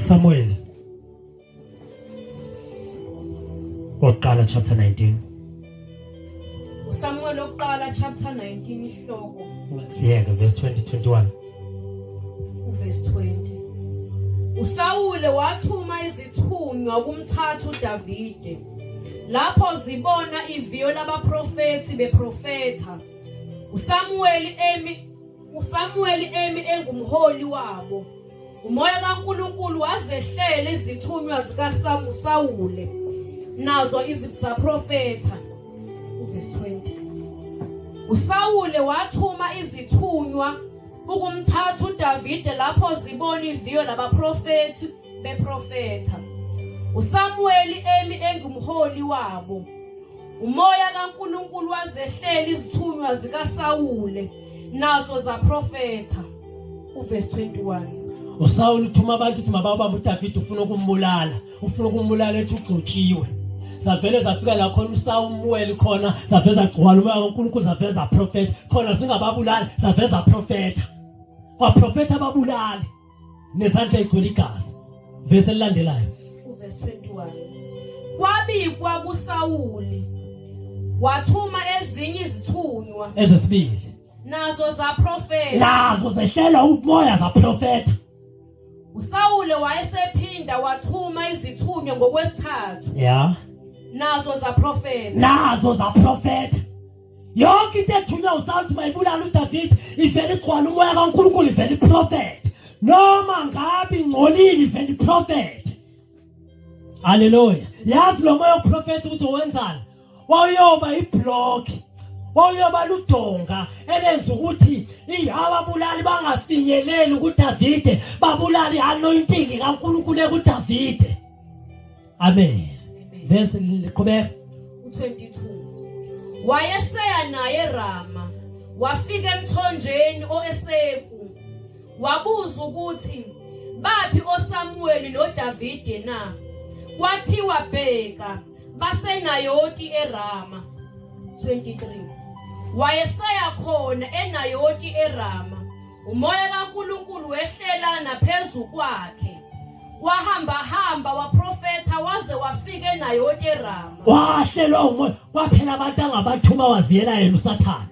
Samuel. Oqala chapter 19. Samuel oqala chapter 19 ihloko. Siyeke verse 20-21. Verse 20. uSawule wathuma izithunywa kumthatha uDavide. Lapho zibona iviyo labaprofeti beprofetha. uSamuel emi engumholi wabo. Umoya kaNkulunkulu wazehlela izithunywa zikaSawule nazo izaprofetha. Verse 20. uSawule wathuma izithunywa ukumthatha uDavide lapho zibona iviyo labaprofeti beprofetha. uSamuel emi engumholi wabo. Umoya kaNkulunkulu wazehlela izithunywa zikaSawule nazo zaprofetha. Verse 21. uSawule uthuma abantu ukuthi mabawubambe uDavide ufuna ukumbulala ethi ugcotshiwe. Zavele zafika la khona uSamuel khona zaveza gcwala umoya kaNkulunkulu zaveza prophet khona zingababulali zaveza prophet. Kwa prophet ababulali nezandla egcwele igazi. Verse elandelayo. Verse 21. Kwabikwa kuSawule wathuma ezinye izithunywa ezesibili nazo zaprofetha. nazo zehlela umoya zaprofetha. uSawule wayesephinda wathuma izithunywa ngokwesithathu. Yeah. Nazo zaprofetha. Yonke into ethunywa uSawule mayibulala uDavide ivele igcwala umoya kaNkulunkulu ivele prophet. Noma ngabe ingcolile ivele prophet. Hallelujah. Yazi lo moya prophet ukuthi wenzani? Wawuyoba iblock. Wawuyoba ludonga elenza ukuthi ababulali bangafinyeleli kuDavide babulali anointing kaNkulunkulu kuDavide. Amen. Verse liqhubeka 22. Wayeseya naye Rama wafika emthonjeni oEseku. Wabuza ukuthi baphi oSamuel noDavide na? Kwathiwa bheka baseNayoti eRama. 23. Wayeseya khona eNayoti eRama. Umoya kaNkulunkulu wehlelana phezu kwakhe. Wahamba waprofetha waze wafika eNayoti eRama. Wahlelwa umoya kwaphela abantu angabathuma waziyela yena uSathane.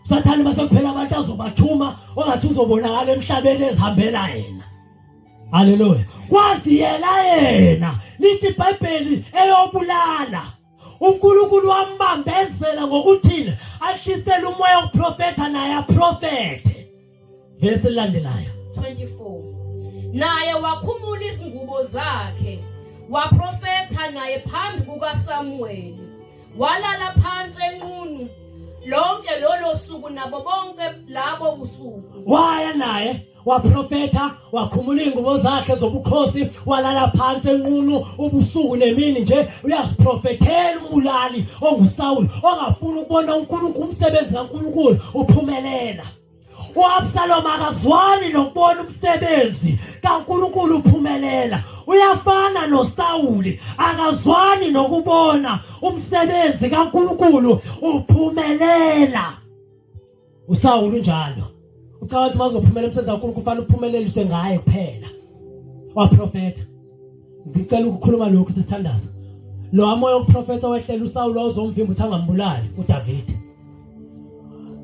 uSathane base kuphela abantu azobathuma ongathi uzobonakala emhlabeni ezihambela yena. Hallelujah. Waziyela yena. Lithi iBhayibheli eyobulala. uNkulunkulu wambambezela ngokuthi ahlisela umoya woprofetha naye aprofethe. Verse elandelayo 24. Naye wakhumula izingubo zakhe waprofetha naye phambi kukaSamuel. Walala phansi enqunu lonke lolo suku nabo bonke labo usuku. Waya naye waprofetha wakhumula izingubo zakhe zobukhosi walala phansi enqunu ubusuku nemini nje uyasiprofethela umulali onguSawule ongafuna ukubona uNkulunkulu umsebenzi kaNkulunkulu uphumelela. uAbsalom akazwani nokubona umsebenzi kaNkulunkulu uphumelela. Uyafana noSawule akazwani nokubona umsebenzi kaNkulunkulu uphumelela. uSawule njalo ucawa ukuthi mazophumelela umsebenzi kaNkulunkulu kufanele uphumeleliswe ngaye kuphela. Waprofetha. Ngicela ukukhuluma lokhu sisithandaza. Lo amoya wokuprofetha wehlela uSawule ozomvimba uthi angambulali uDavide.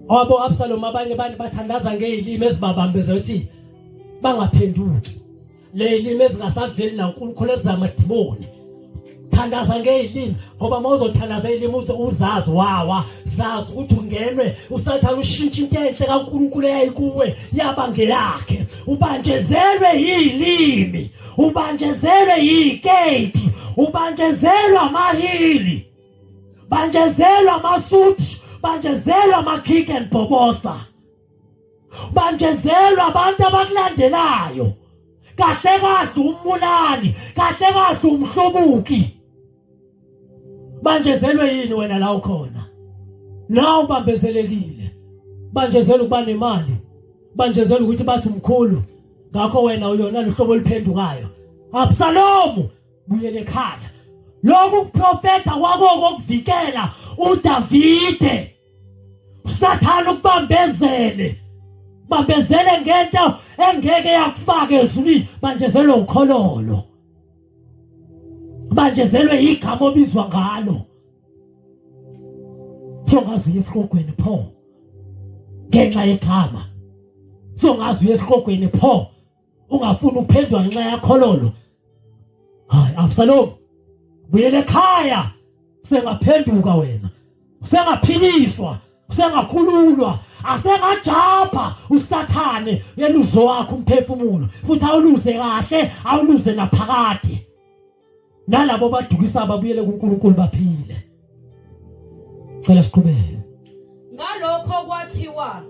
Abo Absalom abanye abantu bathandaza ngezilimi ezibabambeza ukuthi bangaphenduki. Lezilimi ezingasaveli naNkulunkulu ezamadimoni. Thandaza ngezilimi ngoba mawuzothandaza izilimi uzazi zazi ukuthi ungenwe uSathane ushintsha into enhle kaNkulunkulu eyayikuwe yaba ngeyakhe. Ubanjezelwe izilimi, ubanjezelwe igate, ubanjezelwe amahili, banjezelwe amasuthi. Banjezelwa amakick and bobosa. Banjezelwa abantu abakulandelayo. Kahle umbulali, kahle umhlobuki. Banjezelwe yini wena la ukhona? Na ubambezelekile. Banjezelwe ukuba nemali. Banjezelwe ukuthi bathi umkhulu. Ngakho wena uyona uhlobo liphendukayo. Absalomu buyele ekhaya. Lokhu kuprofetha kwako kokuvikela uDavide. uSathane ukubambezele. Bambezele ngento engeke yakufaka ezulwini banjezelwe ukhololo, banjezelwe igama obizwa ngalo. Songazi esihlogweni pho ngenxa yekhama, songazi esihlogweni pho ungafuni uphendwa ngenxa yakhololo. Hayi Absalom, buyela ekhaya, sengaphenduka wena, sengaphiliswa, sengakhululwa, asengajapha usathane yeluzo wakho umphefumulo, futhi awuluze kahle, awuluze naphakathi. Nalabo badukisa ababuyele kuNkulunkulu baphile. Cela siqhubeke. Ngalokho kwathiwa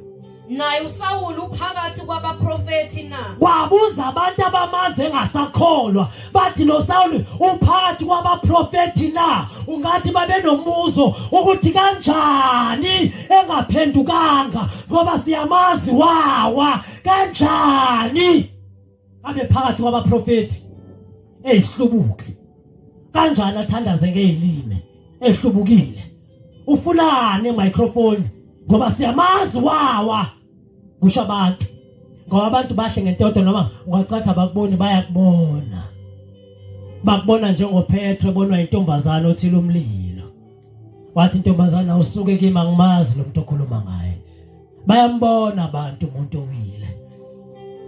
naye uSawuli uphakathi kwabaprofethi na. Wabuza abantu abamazi engasakholwa bathi lo Sawuli uphakathi kwabaprofethi na. Ungathi babe nombuzo ukuthi kanjani engaphendukanga ngoba siyamazi wawa kanjani abe phakathi kwabaprofethi esihlubuki. Kanjani athandaze ngeilimi ehlubukile. Ufulane microphone ngoba siyamazi wawa kusho abantu. Ngoba abantu bahle ngentodo noma ungacatha bakuboni bayakubona. Bakubona njengoPetro ebonwa intombazana othile umlilo. Wathi intombazana usuke kimi angimazi lo muntu okhuluma ngaye. Bayambona abantu umuntu owile.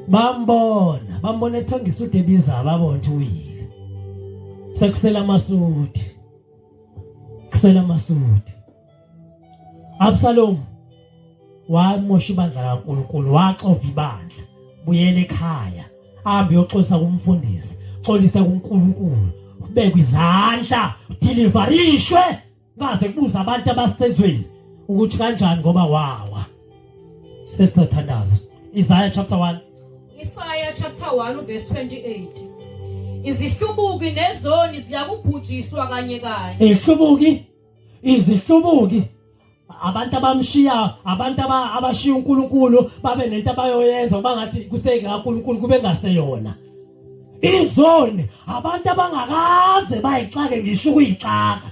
Bambona ethongisa uDebiza babona ukuthi uwile. Sekusela amasudi. Kusela amasudi. Absalom wamosha ibandla kaNkulunkulu, waxova ibandla, buyela ekhaya, ahambe uyoxolisa kumfundisi, xolisa kuNkulunkulu, ubekwe izandla, deliverishwe, ngaze kubuza abantu abasezweni ukuthi kanjani ngoba wawa. Sesithandaza. Isaiah chapter 1. Isaiah chapter 1 verse 28. Izihlubuki nezoni ziyakubhujiswa kanye kanye. Izihlubuki abantu abamshiya, abantu abashiya uNkulunkulu babe nento abayoyenza bangathi kuseke kaNkulunkulu kube ngaseyona. Izoni abantu abangakaze bayixake ngisho ukuyixaka.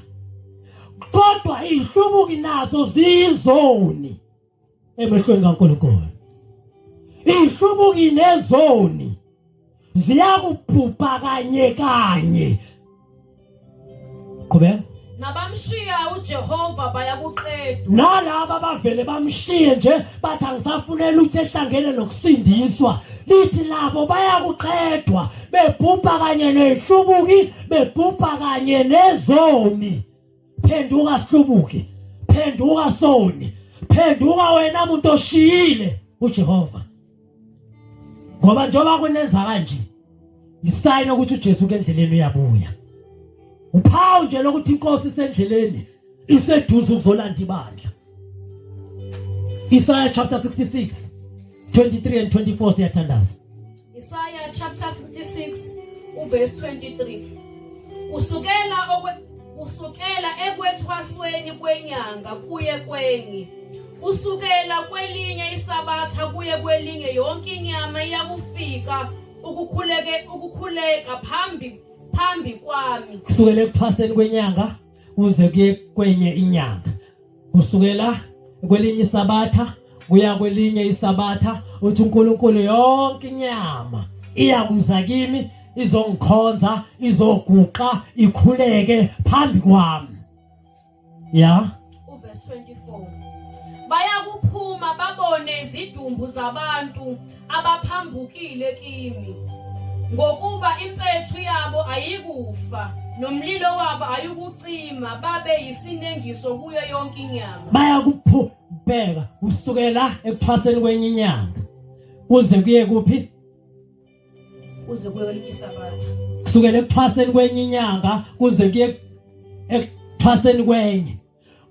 Kodwa izihlubuki nazo zizoni emehlweni kaNkulunkulu. Izihlubuki nezoni ziyakubhubha kanye. Qhubeka. Nabamshiya uJehova bayakuqedwa. Nalabo bavele bamshiye nje bathi angisafunela ukuthi ehlangene nokusindiswa. Lithi labo bayakuqedwa bebhubha kanye nezihlubuki, bebhubha kanye nezoni. Phenduka sihlubuki, phenduka soni, phenduka wena muntu oshiyile uJehova. Ngoba njengoba kunenza kanje, isayini ukuthi uJesu kendleleni uyabuya. Uphawu nje lokuthi inkosi isendleleni iseduze ukuzolanda ibandla. Isaiah chapter 66 23 and 24 siyathandaza. Isaiah chapter 66 verse 23. Usukela ekwethwasweni kwenyanga kuye kwenye. Usukela kwelinye isabatha kuye kwelinye yonke inyama iyakufika ukukhuleka phambi kwami. Kusukela ekuthwaseni kwenyanga uze kuye kwenye inyanga. Kusukela kwelinye isabatha kuya kwelinye isabatha uthi uNkulunkulu yonke inyama iyakuza kimi izongikhonza izoguqa ikhuleke phambi kwami. Yeah. Verse 24. Bayakuphuma babone izidumbu zabantu abaphambukile kimi. Ngokuba impethu yabo ayikufa nomlilo wabo ayikucima babe yisinengiso kuyo yonke inyama. Bayakuphubeka usukela ekuthwaseni kwenye inyanga uze kuye kuphi? Uze kwelinye isabatha. Kusukela ekuthwaseni kwenye inyanga kuze kuye ekuthwaseni kwenye.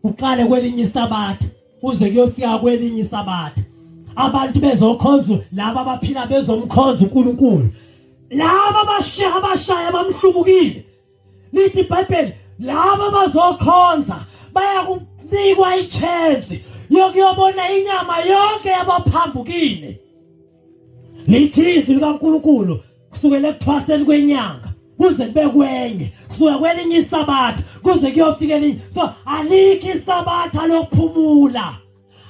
Uqale kwelinye isabatha uze kuyofika kwelinye isabatha. Abantu bezokhonza laba abaphila bezomkhonza uNkulunkulu. Laba abashaya bamhlubukile. Lithi iBhayibheli laba bazokhonza bayakunikwa ichance yokuyobona inyama yonke yabaphambukile. Lithi izwi likaNkulunkulu kusukela ekuthwaseni kwenyanga kuze kube kwenye, kusuka kwelinye isabatha kuze kuyofika elinye. So alikho isabatha lokuphumula,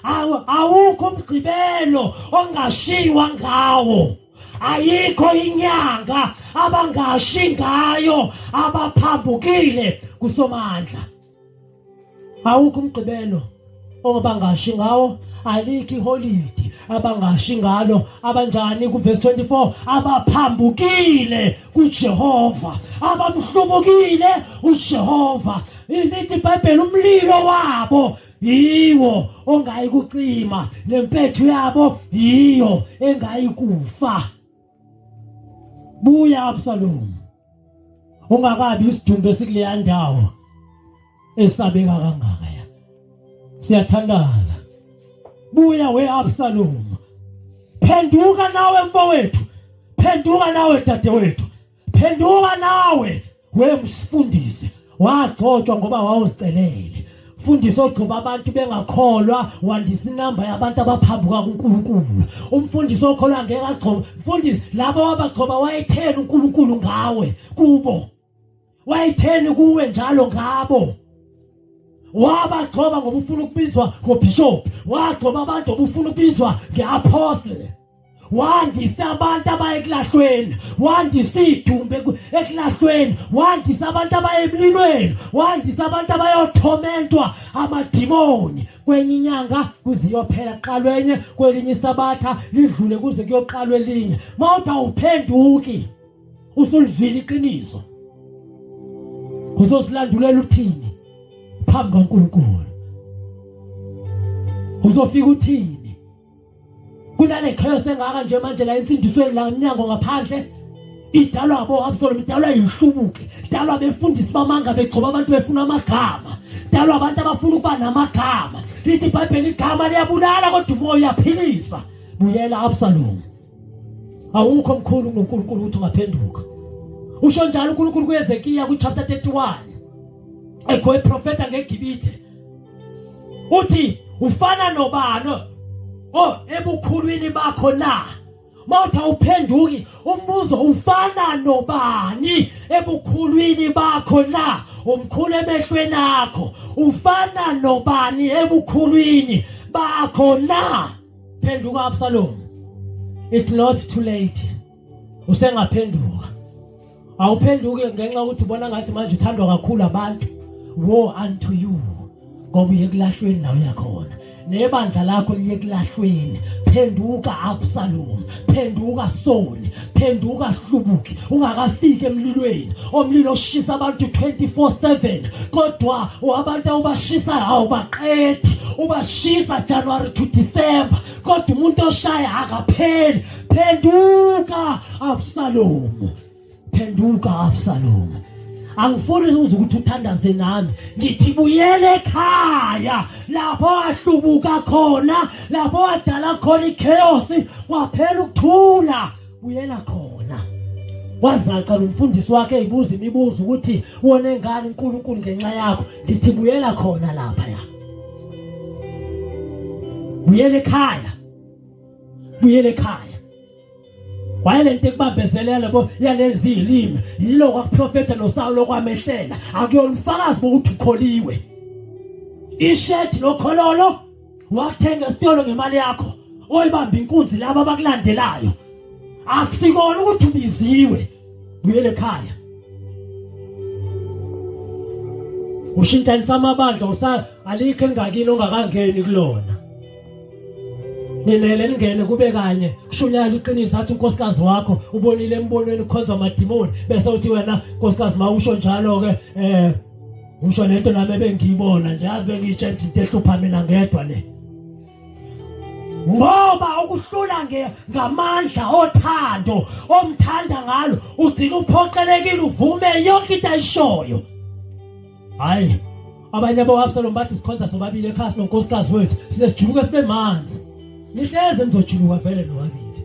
awukho umgqibelo ongashiwa ngawo. Ayikho inyanga abangashi ngayo abaphambukile kuSomandla. Awukho umgqibelo ongabangashi ngawo. Alikho iholide abangashi ngalo. Abanjani kuverse 24? Abaphambukile kuJehova, abamhlubukile uJehova. Ilithi iBhayibheli umlilo wabo yiwo ongayikucima, nempethu yabo yiyo engayikufa. Buya Absalom, ungakabi isidumbu esikuleya ndawo esabeka kangaka ya. Siyathandaza. Buya we Absalom. Phenduka nawe mfowethu. Phenduka nawe dadewethu. Phenduka nawe we msifundisi. Wagcotshwa ngoba wawucelele. Fundisa ogcoba abantu bengakholwa, wandisa inamba yabantu abaphambuka kuNkulunkulu. Umfundisi okholwa ngeke agcoba. Mfundisi labo abagcoba wayethena uNkulunkulu ngawe kubo. Wayetheni kuwe njalo ngabo. Wabagcoba ngoba ufuna ukubizwa ngobishop. Wagcoba abantu ngoba ufuna ukubizwa ngeapostle. Wandisa abantu abayekulahlweni, wandisa idumbe ekulahlweni, wandisa abantu abayemlilweni, wandisa abantu abayothormentwa amadimoni. Kwenye inyanga kuziyophela qalwenye, kwelinye isabatha lidlule kuze kuyoqalwa elinye. Mawuthi awuphenduki usulivile iqiniso, uzosilandulela uthini phambi kaNkulunkulu? Uzofika uthini? Kunale Ekhaya sengaka nje manje la insindisweni la emnyango ngaphandle. Idalwa abo Absalom, idalwa yihlubuke, idalwa befundisi bamanga begcoba abantu befuna amagama, idalwa abantu abafuna ukuba namagama. Lithi iBhayibheli igama liyabulala kodwa umoya uyaphilisa. Buyela Absalom. Awukho mkhulu uNkulunkulu uthi ungaphenduka. Usho njalo uNkulunkulu kuYezekiya ku chapter 31. Ekho iprofeta ngeGibhithe. Uthi ufana nobani ebukhulwini bakho na? Mawuthi awuphenduki umbuzo, ufana nobani ebukhulwini bakho na? Umkhulu emehlweni akho ufana nobani ebukhulwini bakho na? Phenduka Absalom. It's not too late. Usengaphenduka. Awuphenduke ngenxa ukuthi ubona ngathi manje uthandwa kakhulu abantu. Woe unto you. Ngoba uye kulahlweni nawe yakhona. Nebandla lakho liye kulahlweni. Phenduka Absalom, phenduka Soni, phenduka Hlubuki. Ungakafiki emlilweni, omlilo oshisa abantu 24/7. Kodwa abantu awubashisa awubaqedi, ubashisa January to December. Kodwa umuntu oshaya akapheli. Phenduka Absalom, phenduka Absalom. Angifuni ukuthi uthandaze nami. Ngithi buyele ekhaya lapho ahlubuka khona, lapho wadala khona ichaos, waphela ukuthula. Buyela khona. Wazaca umfundisi wakhe eyibuza imibuzo ukuthi wone ngani uNkulunkulu ngenxa yakho. Ngithi buyela khona lapha ya. Buyele ekhaya. Buyele ekhaya. Wayelento ekubambezelele labo yalezi ilimi yilo kwakuprofeta noSawulo kwamehlela. Akuyolufakazi bokuthi ukholiwe. Ishethi lokhololo wathenga isitolo ngemali yakho. Oyibamba inkunzi laba abakulandelayo. Akusikona ukuthi ubiziwe. Buyele ekhaya. Ushintshanisa amabandla alikho engakini ongakangeni kulona. Ninele ningene kube kanye kushunyala iqiniso athi unkosikazi wakho ubonile embonweni ukhonza amadimoni bese uthi wena nkosikazi mawusho njalo ke usho lento nami bengiyibona nje yazi bengiyitshenza into ehlupha mina ngedwa le. Ngoba ukuhlula ngamandla othando omthanda ngalo ugcina uphoqelekile uvume yonke into ayishoyo. Hayi abanye boAbsalom bathi sikhonza sobabili ekhaya nonkosikazi wethu sisejuluka sibe manzi. Nihleze nizojuluka vele nowabili.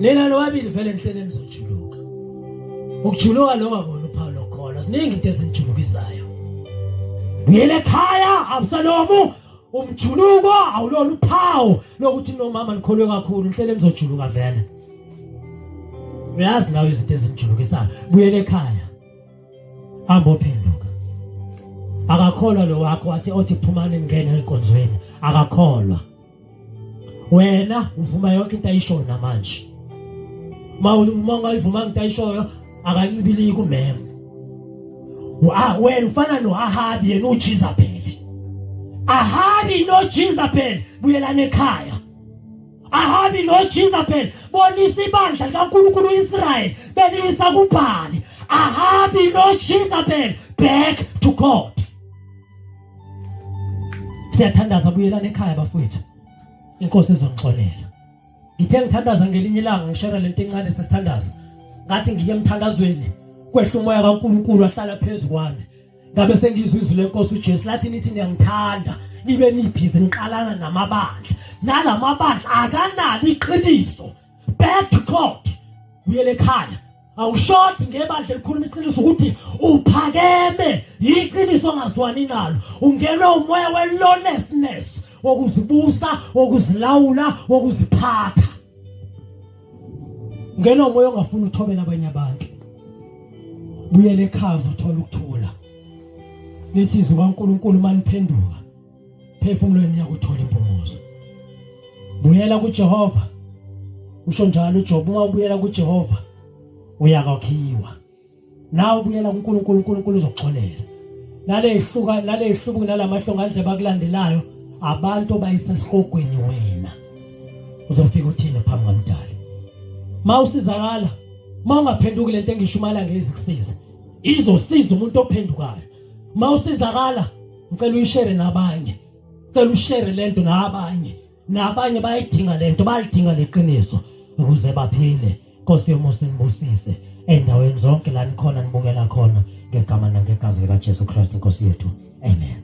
Lena nowabili vele nihlele nizojuluka. Ukujuluka lo ngabona uPaulo khona. Siningi into ezinijulukisayo. Buyele ekhaya Absalomu. Umjuluko awulona uphawu lokuthi nomama nikholwe kakhulu nihlele nizojuluka vele. Uyazi nawe izinto ezinijulukisayo. Buyele ekhaya. Hamba ophenduka. akakholwa lo wakho wathi othi phumani ngene enkonzweni akakholwa wena uvuma yonke into ayishoyo namanje uma ungayivuma into ayishoyo akancibili kumema wena ufana noAhabi yena uJezebeli Ahabi noJezebeli buyelana ekhaya Ahabi noJezebeli bonisa ibandla likaNkulunkulu uIsrayeli belisa kuBhali Ahabi noJezebeli back to God siyathandaza buyelana ekhaya bafowethu inkosi izongixolela ngithe ngithandaza ngelinye ilanga ngishare lento encane sesithandaza ngathi ngiye emthandazweni kwehla umoya kaNkulunkulu ahlala phezulu kwami ngabe sengizwe izwi lenkosi uJesu lathi nithi ngiyangithanda nibe nibhizi niqalana namabandla nalamabandla akanalo iqiniso back to God buyele ekhaya awushoti ngebandla elikhuluma iqiniso ukuthi uphakeme iqiniso ongazwani nalo ungena umoya we-lawlessness wokuzibusa wokuzilawula wokuziphatha ngena umoya ongafuni uthobela abanye abantu buyele ekhaya uzothola ukuthula lithi izwi kaNkulunkulu maniphenduka phefumulweni yakuthola impumuzo buyela kuJehova usho njalo uJob uma ubuyela kuJehova uyakakhiwa nawe ubuyela kuNkulunkulu uNkulunkulu uzoxolela nale ihlubuki nalamahlonga adle bakulandelayo abantu bayisesihogweni wena uzofika uthini phambi kaMdali mawusizakala mawungaphenduki lento engishumayela ngezikusiza izosiza umuntu ophendukayo mawusizakala ngicela uyishare nabanye ngicela ushare lento nabanye bayidinga lento bayidinga leqiniso ukuze baphile Nkosi yomusa nibusise endaweni zonke la nikhona nibukela khona ngegama nangegazi likaJesu Kristu Nkosi yethu amen.